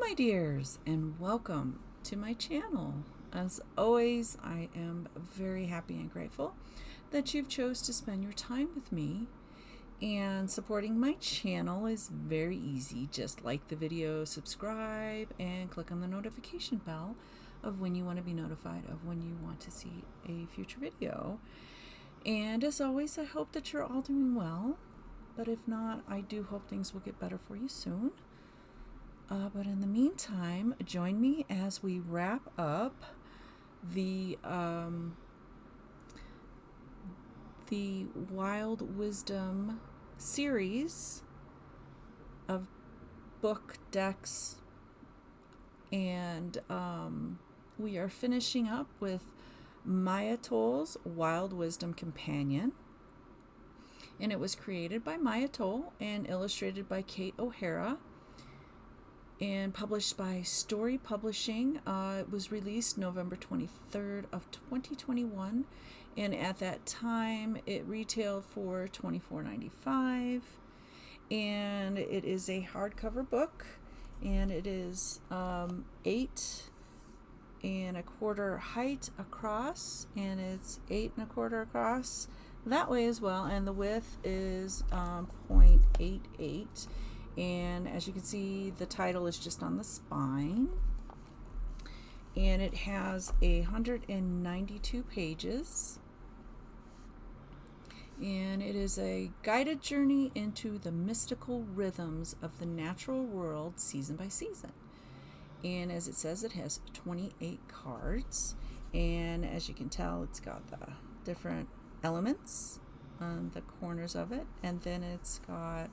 my dears, and welcome to my channel. As always, I am very happy and grateful that you've chose to spend your time with me. And supporting my channel is very easy. Just like the video, subscribe, and click on the notification bell of when you want to be notified of when you want to see a future video. And as always, I hope that you're all doing well. But if not, I do hope things will get better for you soon. But in the meantime, join me as we wrap up the Wild Wisdom series of book decks, and we are finishing up with Maia Toll's Wild Wisdom Companion, and it was created by Maia Toll and illustrated by Kate O'Hara and published by Storey Publishing. It was released November 23rd of 2021, and at that time it retailed for $24.95, and it is a hardcover book, and it is 8.25 height across, and it's 8.25 across that way as well, and the width is 0.88. And as you can see, the title is just on the spine, and it has 192 pages, and it is a guided journey into the mystical rhythms of the natural world season by season. And as it says, it has 28 cards, and as you can tell, it's got the different elements on the corners of it, and then it's got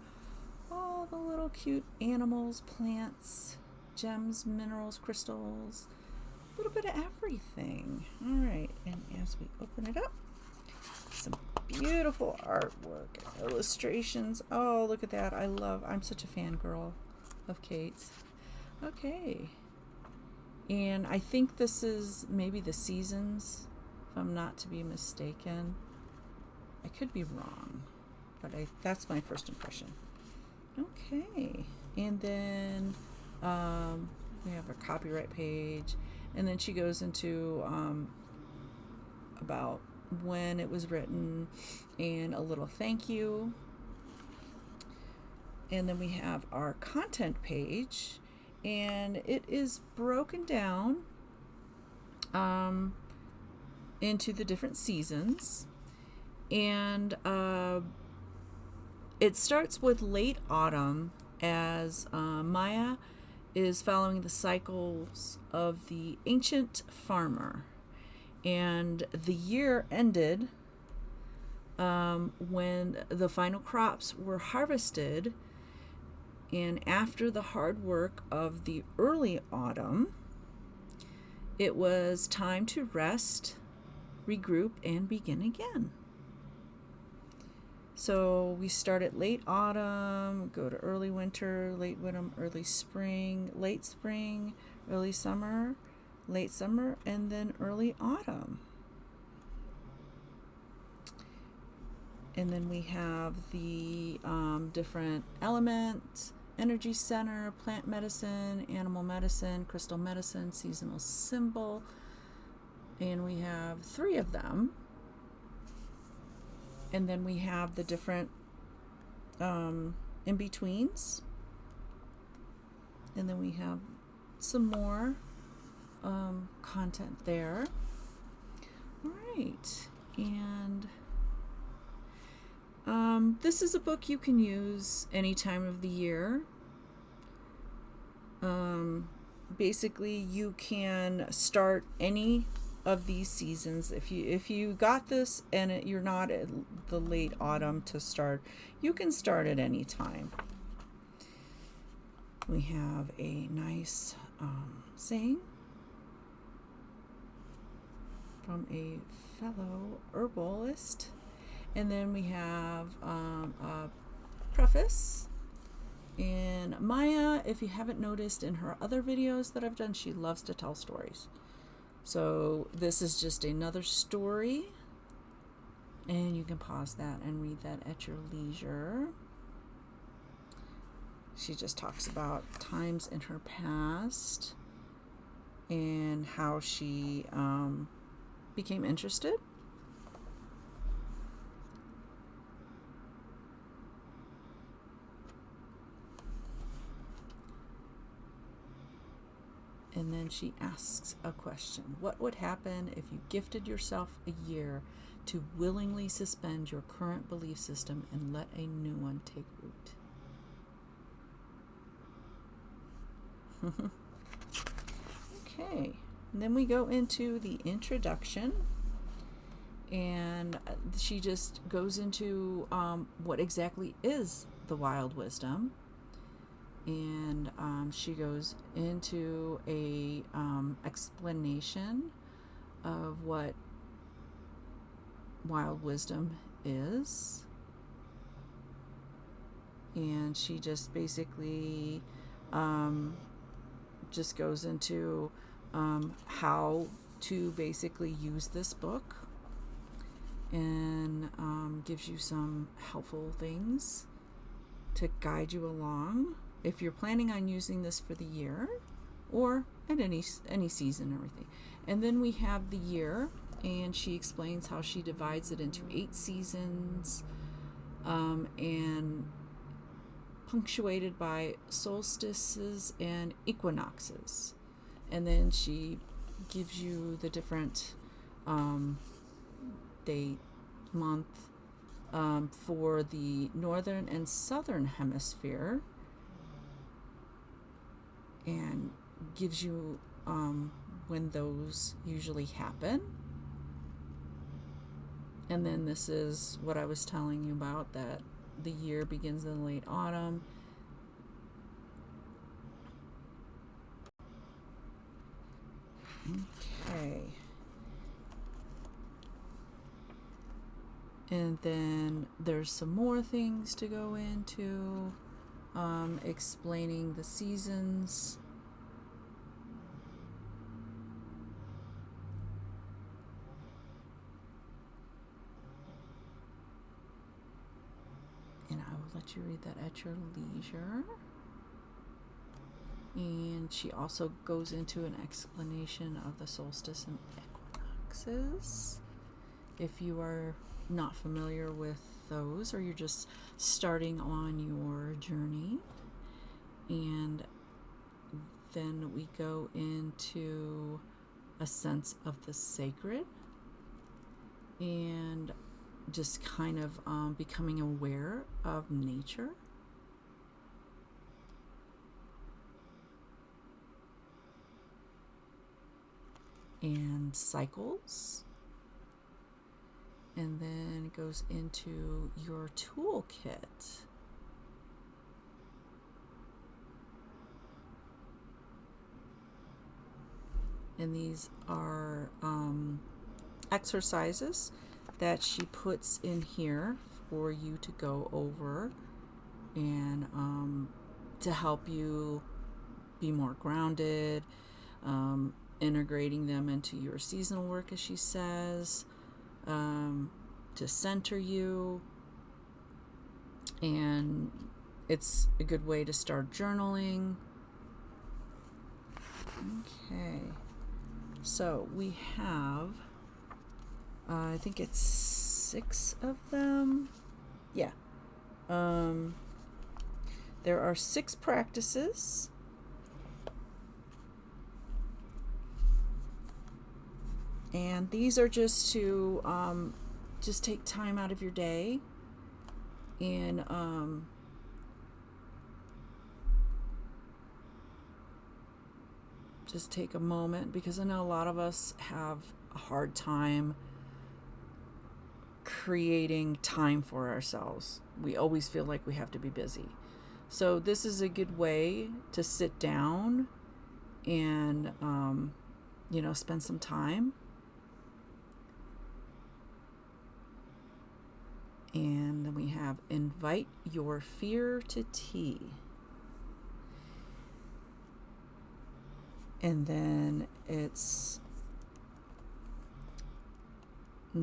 all the little cute animals, plants, gems, minerals, crystals, a little bit of everything. All right, and as we open it up, some beautiful artwork, illustrations. Oh, look at that. I'm such a fangirl of Kate's. Okay, and I think this is maybe the seasons, if I'm not to be mistaken. I could be wrong, but that's my first impression. Okay, and then we have a copyright page, and then she goes into about when it was written and a little thank you. And then we have our content page, and it is broken down into the different seasons, and it starts with late autumn, as Maia is following the cycles of the ancient farmer. And the year ended when the final crops were harvested. And after the hard work of the early autumn, it was time to rest, regroup, and begin again. So we start at late autumn, go to early winter, late autumn, early spring, late spring, early summer, late summer, and then early autumn. And then we have the different elements: energy center, plant medicine, animal medicine, crystal medicine, seasonal symbol. And we have 3 of them. And then we have the different in-betweens. And then we have some more content there. All right. And this is a book you can use any time of the year. Basically, you can start any of these seasons. If you got this and you're not at the late autumn to start, you can start at any time. We have a nice saying from a fellow herbalist, and then we have a preface. And Maia, if you haven't noticed in her other videos that I've done, she loves to tell stories. So this is just another story, and you can pause that and read that at your leisure. she just talks about times in her past and how she became interested. And then she asks a question. What would happen if you gifted yourself a year to willingly suspend your current belief system and let a new one take root? Okay. And then we go into the introduction. And she just goes into what exactly is the wild wisdom. And she goes into a explanation of what wild wisdom is. And she just basically just goes into how to basically use this book, and gives you some helpful things to guide you along if you're planning on using this for the year or at any season and everything. And then we have the year, and she explains how she divides it into 8 seasons, and punctuated by solstices and equinoxes. And then she gives you the different date, month, for the northern and southern hemisphere, and gives you when those usually happen. And then this is what I was telling you about, that the year begins in late autumn. Okay. And then there's some more things to go into, explaining the seasons. And I will let you read that at your leisure. And she also goes into an explanation of the solstice and equinoxes. If you are not familiar with those, or you're just starting on your journey. And then we go into a sense of the sacred, and just kind of becoming aware of nature. And cycles. And then it goes into your toolkit. And these are exercises that she puts in here for you to go over, and to help you be more grounded, integrating them into your seasonal work, as she says, to center you. And it's a good way to start journaling. Okay, so we have I think it's 6 of them. Yeah. There are 6 practices. And these are just to just take time out of your day and just take a moment, because I know a lot of us have a hard time creating time for ourselves. We always feel like we have to be busy. So this is a good way to sit down and spend some time. And then we have invite your fear to tea. And then it's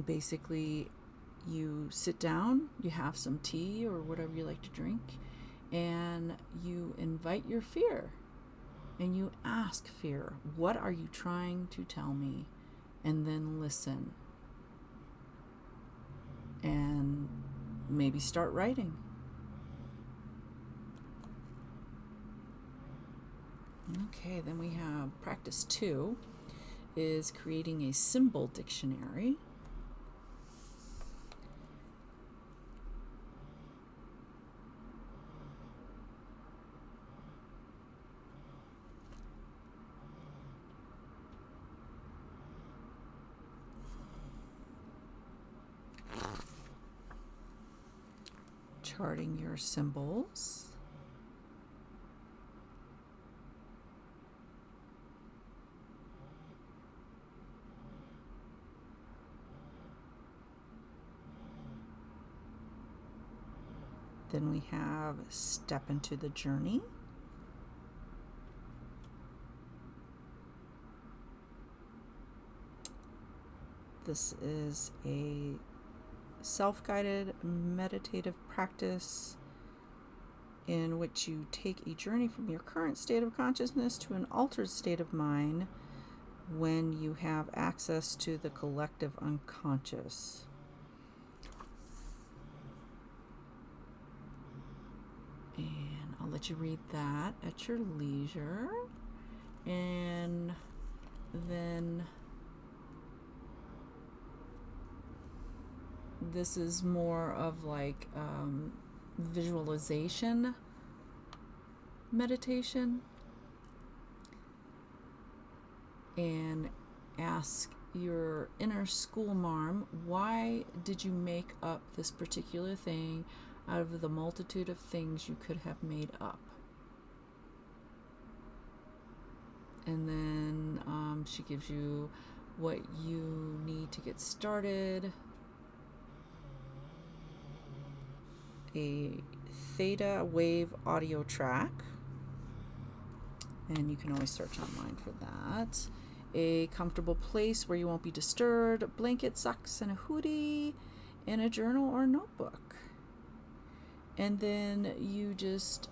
basically you sit down, you have some tea or whatever you like to drink, and you invite your fear and you ask fear, what are you trying to tell me? And then listen and maybe start writing. Okay, then we have practice 2 is creating a symbol dictionary. Charting your symbols. Then we have step into the journey. This is a self-guided meditative practice in which you take a journey from your current state of consciousness to an altered state of mind when you have access to the collective unconscious. And I'll let you read that at your leisure. And then this is more of like visualization meditation. And ask your inner school marm, why did you make up this particular thing out of the multitude of things you could have made up? And then she gives you what you need to get started. A theta wave audio track, and you can always search online for that. A comfortable place where you won't be disturbed, blanket, socks, and a hoodie, and a journal or notebook. And then you just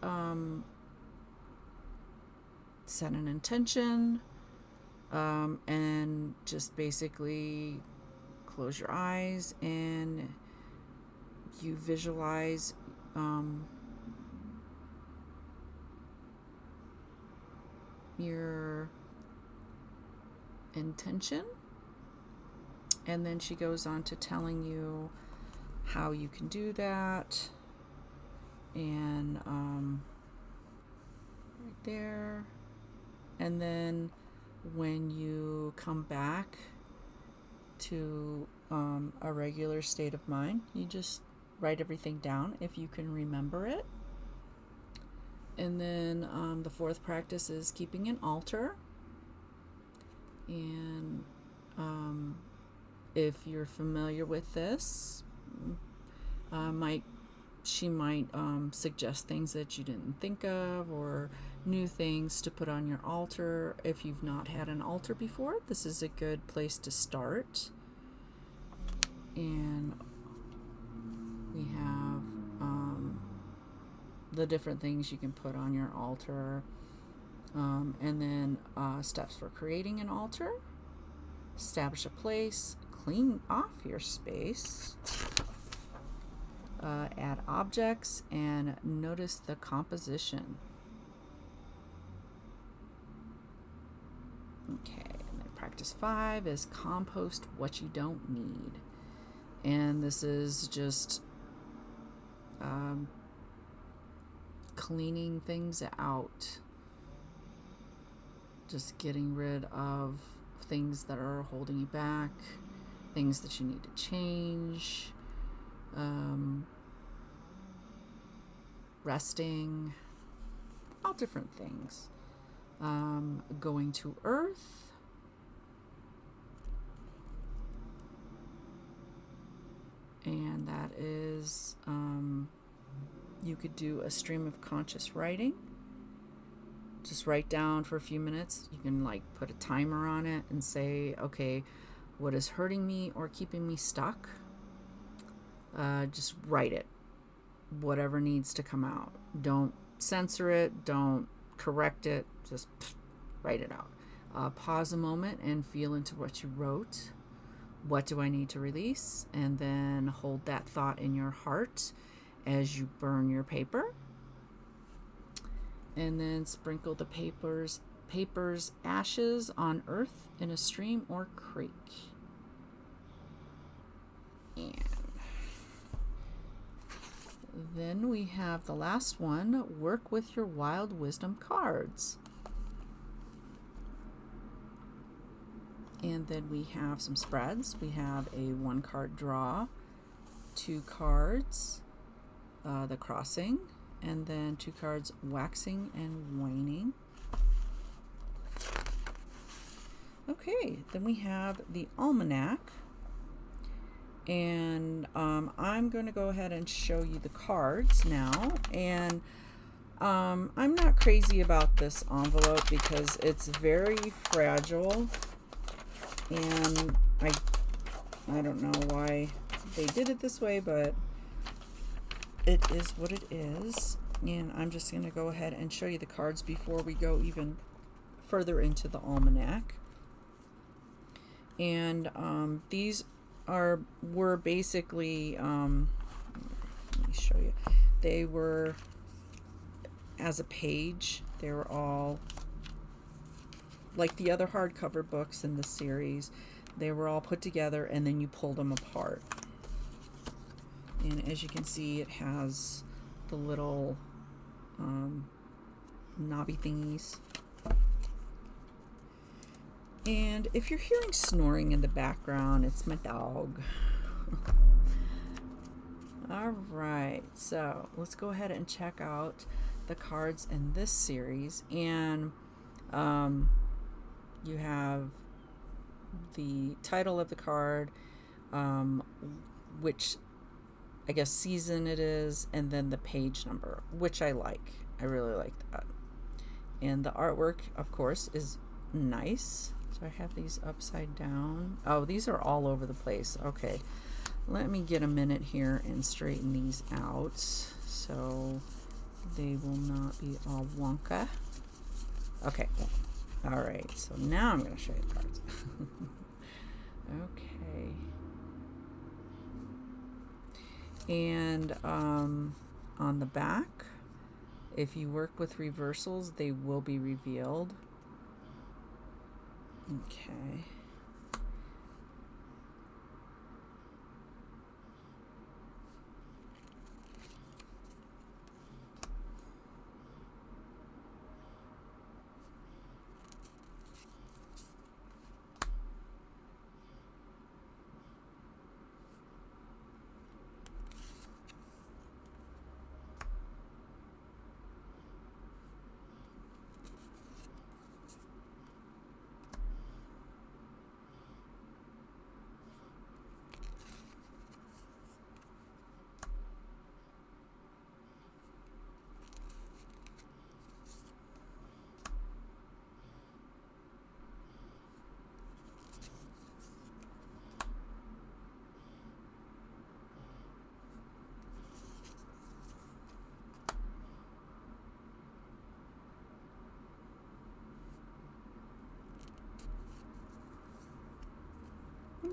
set an intention, and just basically close your eyes and you visualize your intention, and then she goes on to telling you how you can do that. And right there. And then when you come back to a regular state of mind, you just write everything down if you can remember it. And then the fourth practice is keeping an altar. And if you're familiar with this, she might suggest things that you didn't think of, or new things to put on your altar. If you've not had an altar before, this is a good place to start. And we have the different things you can put on your altar, and then steps for creating an altar. Establish a place, clean off your space, add objects, and notice the composition. Okay, and then practice 5 is compost what you don't need. And this is just cleaning things out, just getting rid of things that are holding you back, things that you need to change, resting, all different things. Going to earth, and that is you could do a stream of conscious writing. Just write down for a few minutes. You can put a timer on it and say, okay, what is hurting me or keeping me stuck? Just write it. whatever needs to come out. Don't censor it, don't correct it, just write it out. Pause a moment and feel into what you wrote. What do I need to release? And then hold that thought in your heart as you burn your paper. And then sprinkle the paper's ashes on earth in a stream or creek. And then we have the last one, work with your wild wisdom cards. And then we have some spreads. We have a 1-card draw, 2 cards, the crossing, and then 2 cards waxing and waning. Okay, then we have the almanac, and I'm going to go ahead and show you the cards now. And I'm not crazy about this envelope because it's very fragile, and I don't know why they did it this way, but it is what it is. And I'm just going to go ahead and show you the cards before we go even further into the almanac. And these were basically, let me show you. They were as a page. They were all like the other hardcover books in the series. They were all put together and then you pulled them apart. And as you can see, it has the little knobby thingies. And if you're hearing snoring in the background, it's my dog. All right, so let's go ahead and check out the cards in this series. And you have the title of the card, which I guess season it is, and then the page number, which I like. I really like that. And the artwork, of course, is nice. So I have these upside down. Oh, these are all over the place. Okay, let me get a minute here and straighten these out so they will not be all wonka. Okay, all right, so now I'm going to show you the cards. Okay. And on the back, if you work with reversals, they will be revealed. Okay.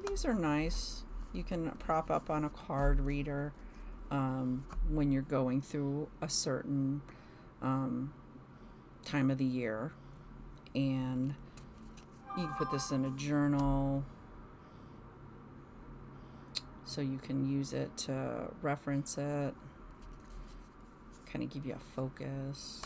These are nice. You can prop up on a card reader when you're going through a certain time of the year. And you can put this in a journal so you can use it to reference it, kind of give you a focus.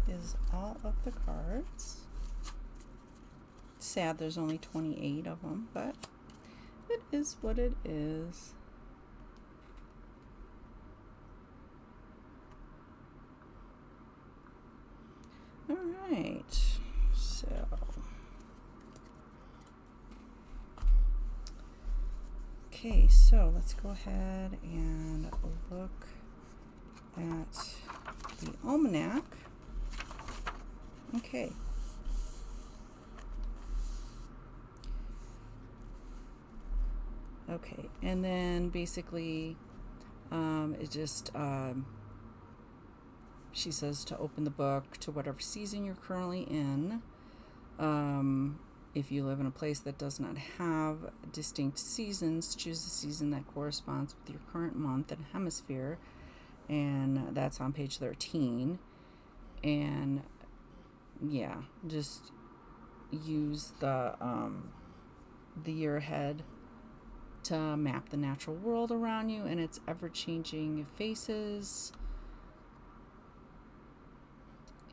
is all of the cards. Sad there's only 28 of them, but it is what it is. All right, so okay, so let's go ahead and look at the almanac. Okay. Okay, and then basically it just she says to open the book to whatever season you're currently in. If you live in a place that does not have distinct seasons, choose the season that corresponds with your current month and hemisphere, and that's on page 13. And yeah, just use the year ahead to map the natural world around you and its ever-changing faces.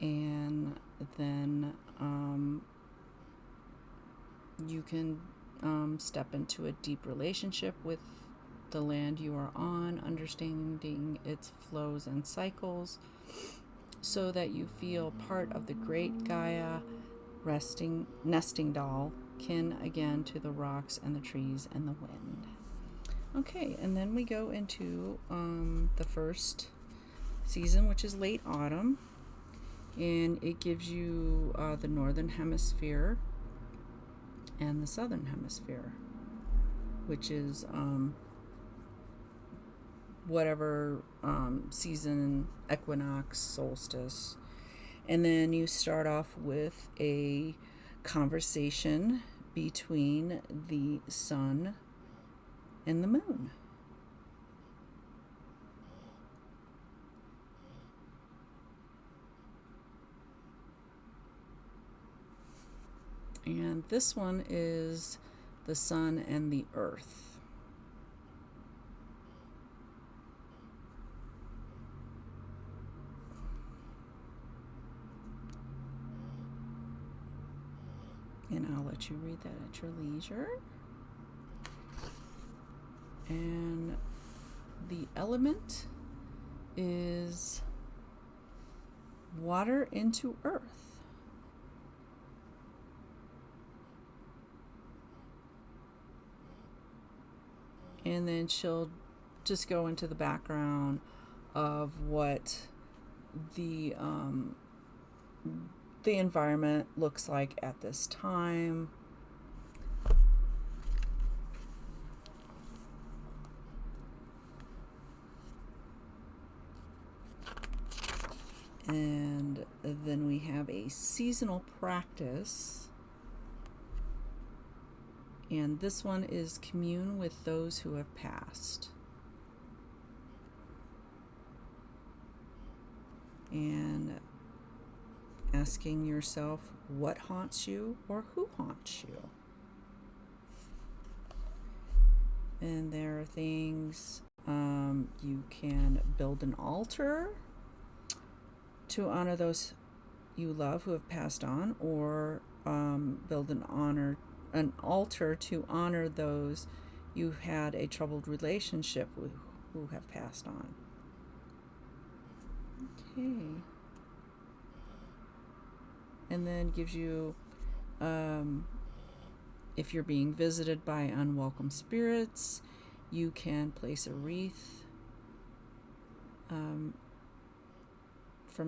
And then you can step into a deep relationship with the land you are on, understanding its flows and cycles, so that you feel part of the great Gaia nesting doll, kin again to the rocks and the trees and the wind. Okay, and then we go into the first season, which is late autumn, and it gives you the northern hemisphere and the southern hemisphere, which is whatever season, equinox, solstice. And then you start off with a conversation between the sun and the moon. And this one is the sun and the earth. And I'll let you read that at your leisure. And the element is water into earth. And then she'll just go into the background of what the environment looks like at this time. And then we have a seasonal practice. And this one is commune with those who have passed. And asking yourself what haunts you or who haunts you. And there are things you can build an altar to honor those you love who have passed on, or build an altar to honor those you had a troubled relationship with who have passed on. Okay. And then gives you, if you're being visited by unwelcome spirits, you can place a wreath from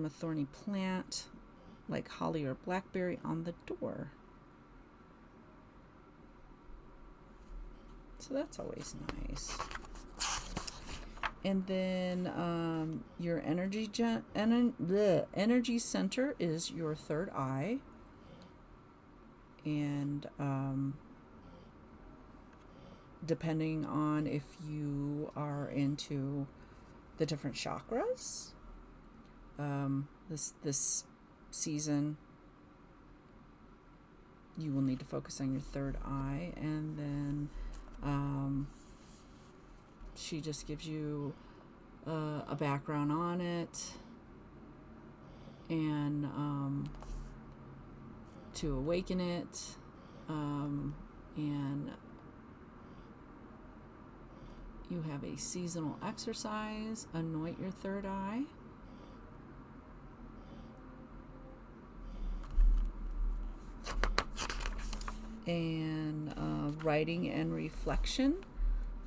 a thorny plant like holly or blackberry on the door. So that's always nice. And then your energy center is your third eye. And depending on if you are into the different chakras, this season you will need to focus on your third eye. And then she just gives you a background on it, and to awaken it, and you have a seasonal exercise, anoint your third eye. And writing and reflection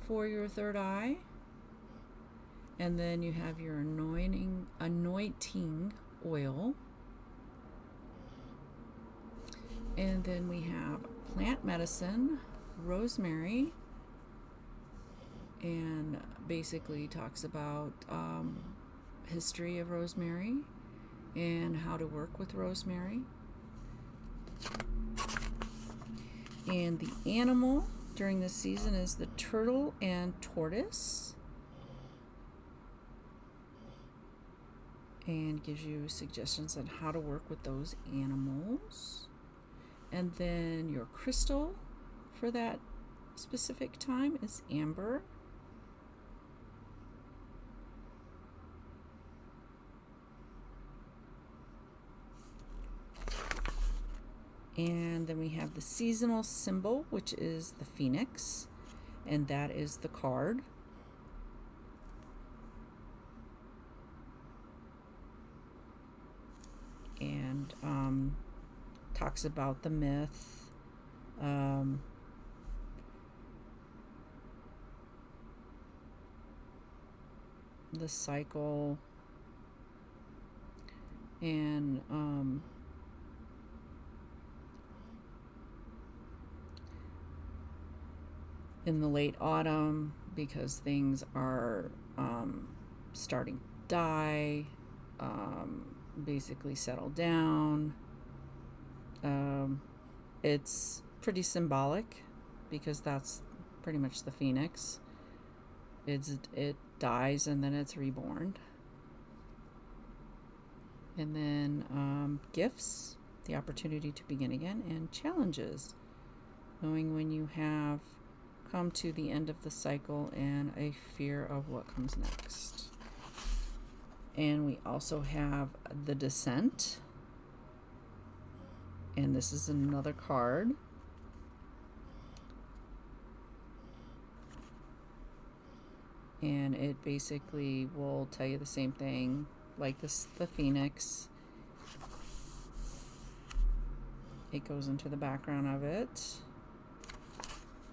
for your third eye. And then you have your anointing oil. And then we have plant medicine, rosemary, and basically talks about history of rosemary and how to work with rosemary. And the animal during this season is the turtle and tortoise, and gives you suggestions on how to work with those animals. And then your crystal for that specific time is amber. And then we have the seasonal symbol, which is the phoenix, and that is the card. And talks about the myth, the cycle, and in the late autumn, because things are starting to die, basically settle down. It's pretty symbolic because that's pretty much the phoenix. It dies and then it's reborn. And then gifts, the opportunity to begin again, and challenges, knowing when you have come to the end of the cycle and a fear of what comes next. And we also have the descent, and this is another card. And it basically will tell you the same thing like this, the phoenix. It goes into the background of it.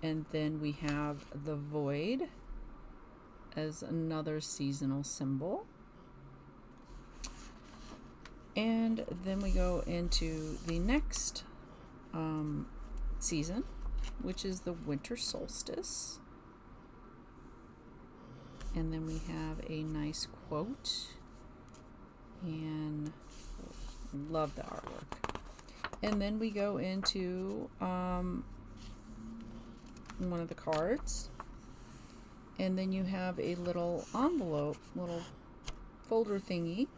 And then we have the void as another seasonal symbol. And then we go into the next season, which is the winter solstice. And then we have a nice quote, and love the artwork. And then we go into one of the cards, and then you have a little envelope, little folder thingy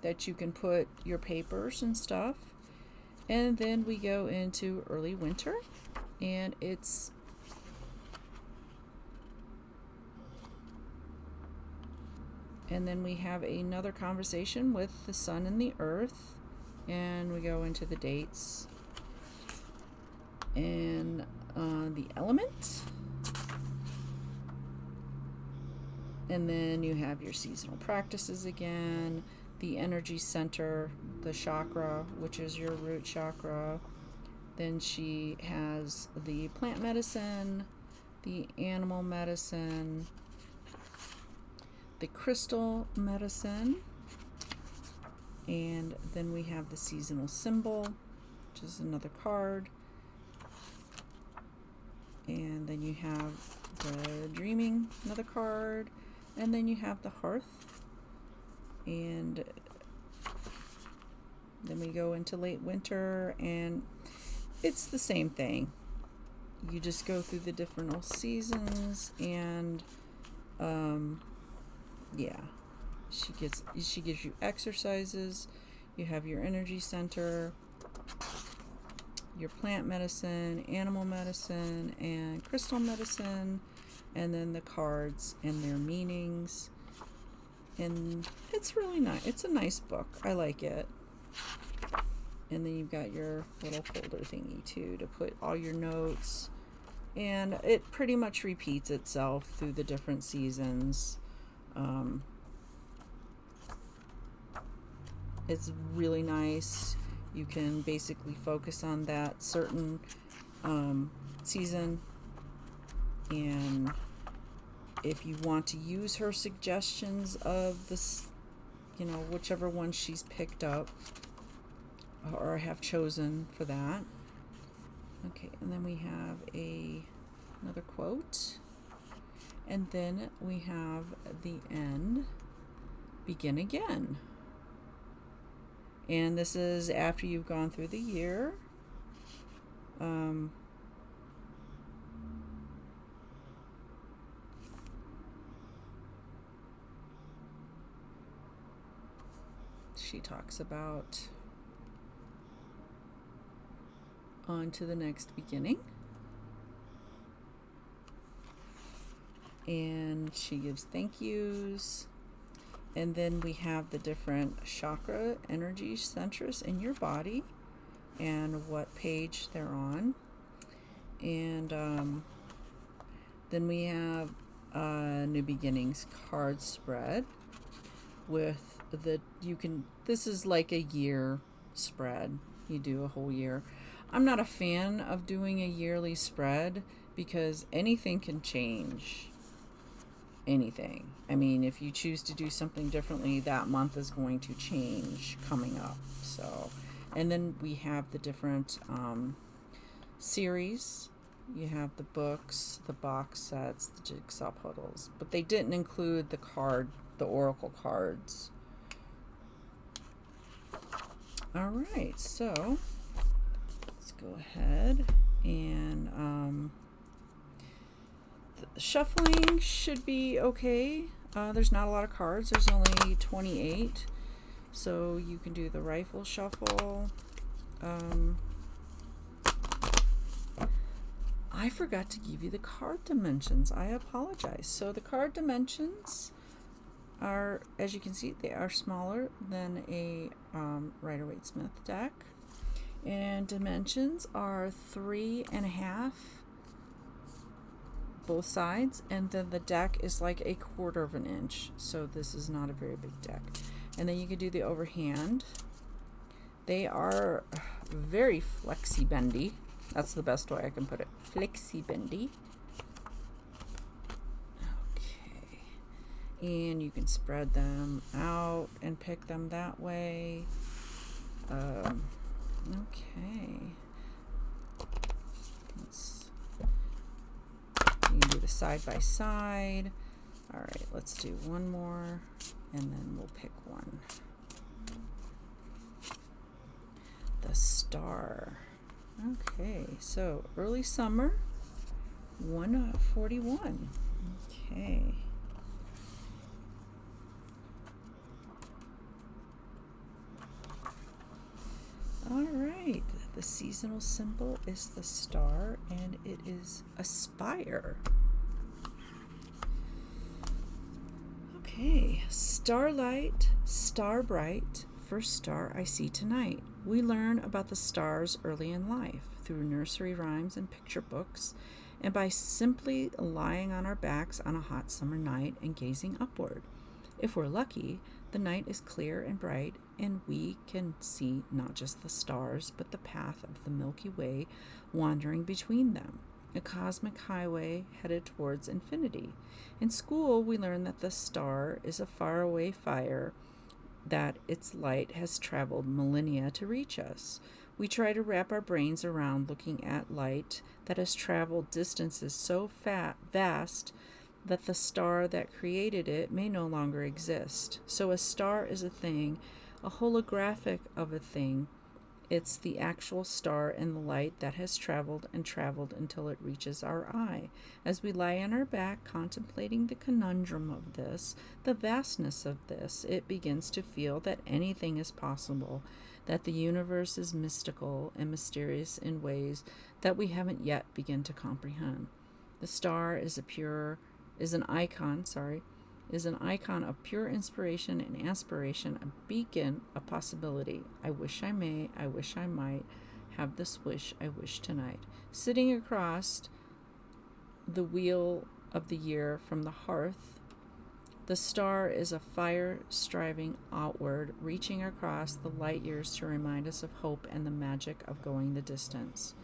that you can put your papers and stuff. And then we go into early winter, and and then we have another conversation with the sun and the earth, and we go into the dates and the element. And then you have your seasonal practices again, the energy center, the chakra, which is your root chakra. Then she has the plant medicine, the animal medicine, the crystal medicine, and then we have the seasonal symbol, which is another card. And then you have the dreaming, another card, and then you have the hearth. And then we go into late winter, and it's the same thing. You just go through the different seasons, and yeah, she gives you exercises. You have your energy center, your plant medicine, animal medicine, and crystal medicine, and then the cards and their meanings. And it's really nice. It's a nice book. I like it. And then you've got your little folder thingy too to put all your notes. And it pretty much repeats itself through the different seasons. It's really nice. You can basically focus on that certain season, and if you want to use her suggestions of this, whichever one she's picked up or have chosen for that. Okay, and then we have another quote, and then we have the end, begin again. And this is after you've gone through the year. She talks about on to the next beginning. And she gives thank yous. And then we have the different chakra energy centers in your body and what page they're on. And then we have New Beginnings card spread with this is like a year spread. You do a whole year. I'm not a fan of doing a yearly spread because anything can change. Anything. I mean, if you choose to do something differently, that month is going to change coming up. So, and then we have the different series. You have the books, the box sets, the jigsaw puzzles, but they didn't include the oracle cards. All right, so let's go ahead and shuffling should be okay. There's not a lot of cards. There's only 28. So you can do the rifle shuffle. I forgot to give you the card dimensions. I apologize. So the card dimensions are, as you can see, they are smaller than a Rider-Waite-Smith deck. And dimensions are 3.5 both sides, and then the deck is like 1/4 of an inch, so this is not a very big deck. And then you can do the overhand. They are very flexy bendy. That's the best way I can put it. Flexy bendy. Okay. And you can spread them out and pick them that way. Okay. You can do the side by side. All right, let's do one more, and then we'll pick one. The star. Okay, so early summer, 141. Okay. All right, the seasonal symbol is the star, and it is aspire. Okay, starlight, star bright, first star I see tonight. We learn about the stars early in life through nursery rhymes and picture books, and by simply lying on our backs on a hot summer night and gazing upward. If we're lucky, the night is clear and bright, and we can see not just the stars, but the path of the Milky Way wandering between them, a cosmic highway headed towards infinity. In school, we learn that the star is a faraway fire, that its light has traveled millennia to reach us. We try to wrap our brains around looking at light that has traveled distances so vast that the star that created it may no longer exist. So a star is a thing, a holographic of a thing. It's the actual star and the light that has traveled and traveled until it reaches our eye. As we lie on our back contemplating the conundrum of this, the vastness of this, it begins to feel that anything is possible, that the universe is mystical and mysterious in ways that we haven't yet begun to comprehend. The star is an icon is an icon of pure inspiration and aspiration, a beacon of possibility. I wish I may, I wish I might have this wish I wish tonight. Sitting across the wheel of the year from the hearth, the star is a fire striving outward, reaching across the light years to remind us of hope and the magic of going the distance.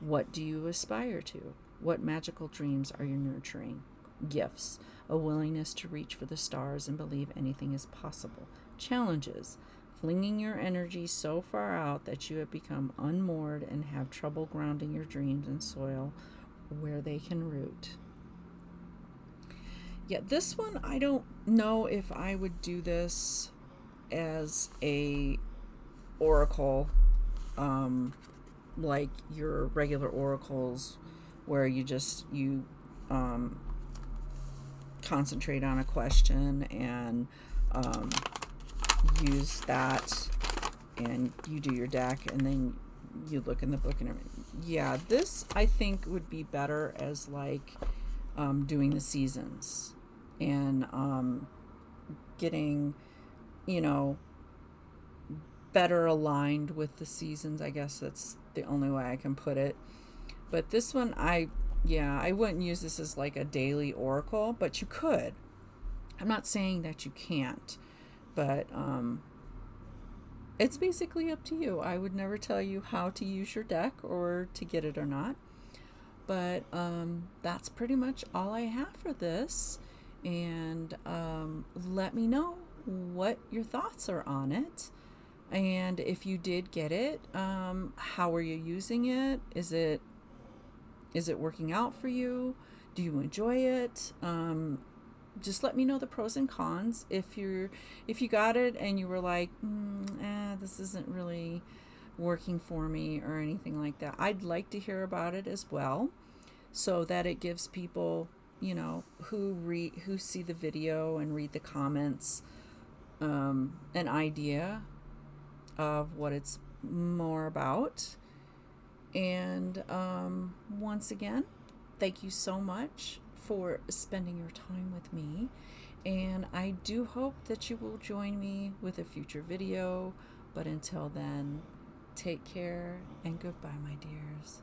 What do you aspire to? What magical dreams are you nurturing? Gifts, a willingness to reach for the stars and believe anything is possible. Challenges, flinging your energy so far out that you have become unmoored and have trouble grounding your dreams in soil where they can root. Yeah, this one, I don't know if I would do this as a oracle, like your regular oracles, where you concentrate on a question and use that, and you do your deck, and then you look in the book and everything. Yeah, this I think would be better as like doing the seasons and getting, better aligned with the seasons. I guess that's the only way I can put it. But this one, I wouldn't use this as like a daily oracle, but you could. I'm not saying that you can't, but it's basically up to you. I would never tell you how to use your deck or to get it or not. But that's pretty much all I have for this. And let me know what your thoughts are on it. And if you did get it, how are you using it? Is it working out for you? Do you enjoy it? Just let me know the pros and cons. If you got it and you were like, this isn't really working for me or anything like that, I'd like to hear about it as well, so that it gives people, who see the video and read the comments, an idea of what it's more about. And once again, thank you so much for spending your time with me, and I do hope that you will join me with a future video. But until then, take care and goodbye, my dears.